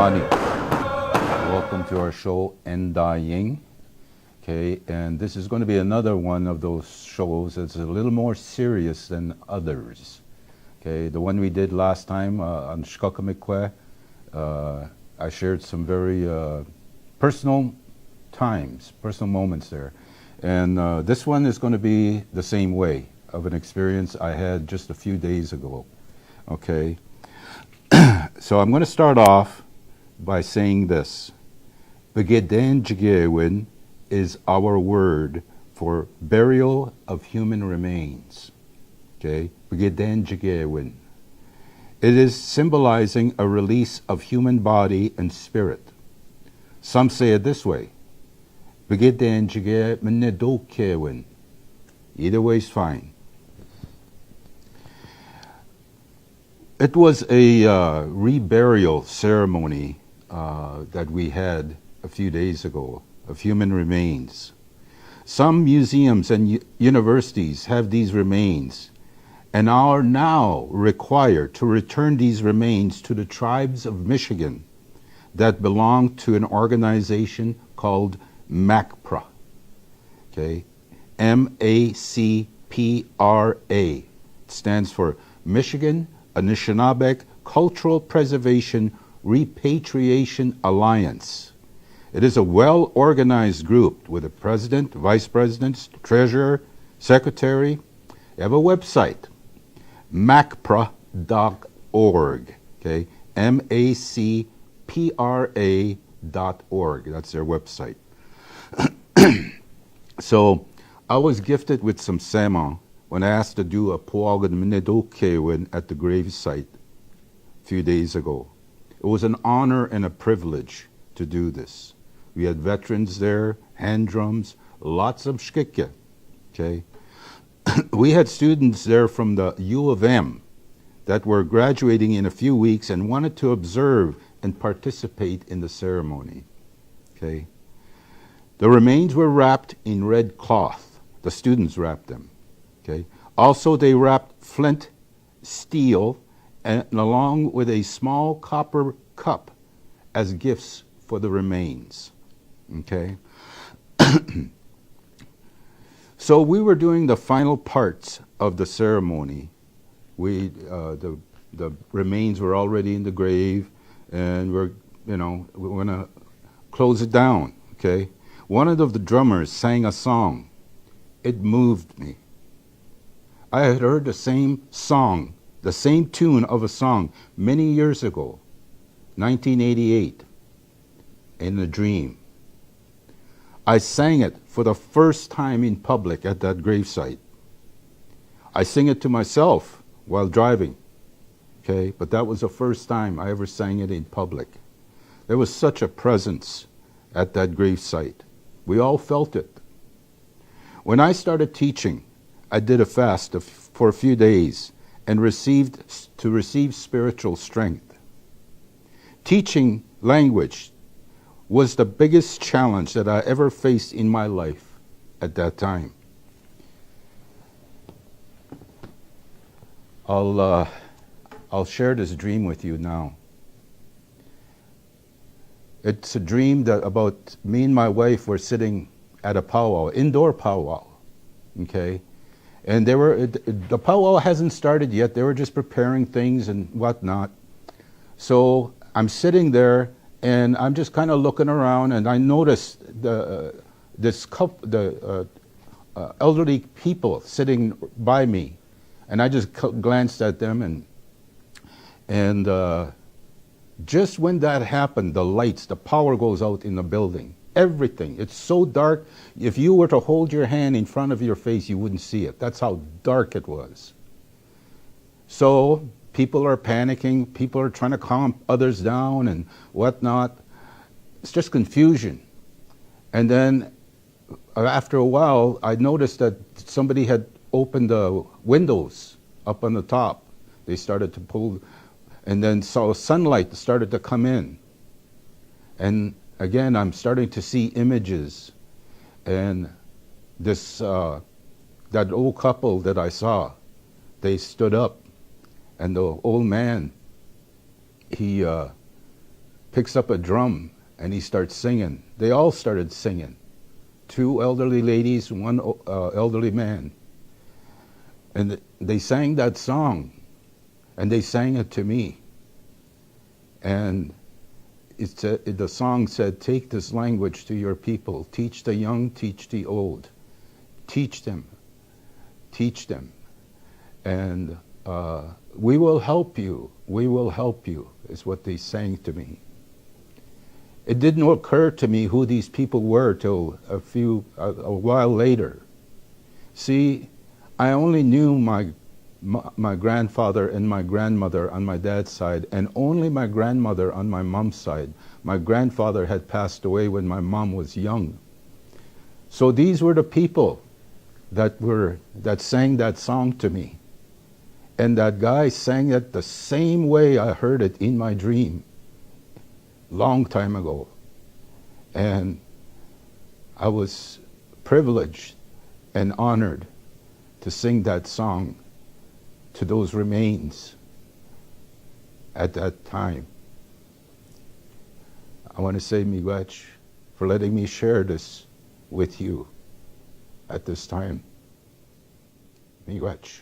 everybody. Welcome to our show, Endaying. Okay, and this is going to be another one of those shows that's a little more serious than others. Okay, the one we did last time on Shkokamikwe, I shared some very personal personal moments there. And this one is going to be the same way of an experience I had just a few days ago. Okay, so I'm going to start off by saying this. Begeden Jigewin is our word for burial of human remains. Okay, Begeden Jigewin. It is symbolizing a release of human body and spirit. Some say it this way. Begeden Jigewin. Either way is fine. It was a reburial ceremony that we had a few days ago of human remains. Some museums and universities have these remains and are now required to return these remains to the tribes of Michigan that belong to an organization called MACPRA. Okay, M-A-C-P-R-A. It stands for Michigan Anishinaabek Cultural Preservation Repatriation Alliance. It is a well-organized group with a president, vice president, treasurer, secretary. They have a website, macpra.org. Okay, MACPRA.org. That's their website. So I was gifted with some sema when I asked to do a puagan minedokewin at the grave site a few days ago. It was an honor and a privilege to do this. We had veterans there, hand drums, lots of shkikya. Okay, we had students there from the U of M that were graduating in a few weeks and wanted to observe and participate in the ceremony. Okay, the remains were wrapped in red cloth. The students wrapped them. Okay. Also, they wrapped flint, steel, and along with a small copper cup as gifts for the remains. Okay. So we were doing the final parts of the ceremony. The remains were already in the grave, and we're going to close it down. Okay. One of the drummers sang a song. It moved me. I had heard the same song, the same tune of a song many years ago, 1988, in a dream. I sang it for the first time in public at that gravesite. I sing it to myself while driving, okay? But that was the first time I ever sang it in public. There was such a presence at that gravesite. We all felt it. When I started teaching, I did a fast for a few days and received spiritual strength. Teaching language was the biggest challenge that I ever faced in my life at that time. I'll share this dream with you now. It's a dream that about me and my wife were sitting at a powwow, indoor powwow. Okay. And the powwow hasn't started yet. They were just preparing things and whatnot. So I'm sitting there and I'm just kind of looking around, and I noticed the elderly people sitting by me, and I just glanced at them, and just when that happened, the lights, the power goes out in the building. Everything. It's so dark. If you were to hold your hand in front of your face, you wouldn't see it. That's how dark it was. So people are panicking. People are trying to calm others down and whatnot. It's just confusion. And then after a while, I noticed that somebody had opened the windows up on the top. They started to pull, and then saw sunlight started to come in. And again, I'm starting to see images, and that old couple that I saw, they stood up, and the old man, he picks up a drum and he starts singing. They all started singing. Two elderly ladies, one elderly man. And they sang that song, and they sang it to me. And the song said, "Take this language to your people. Teach the young, teach the old. Teach them. Teach them. And we will help you. We will help you," is what they sang to me. It didn't occur to me who these people were till a while later. See, I only knew my grandfather and my grandmother on my dad's side, and only my grandmother on my mom's side. My grandfather had passed away when my mom was young. So these were the people that sang that song to me. And that guy sang it the same way I heard it in my dream, long time ago. And I was privileged and honored to sing that song to those remains at that time. I want to say miigwech for letting me share this with you at this time. Miigwech.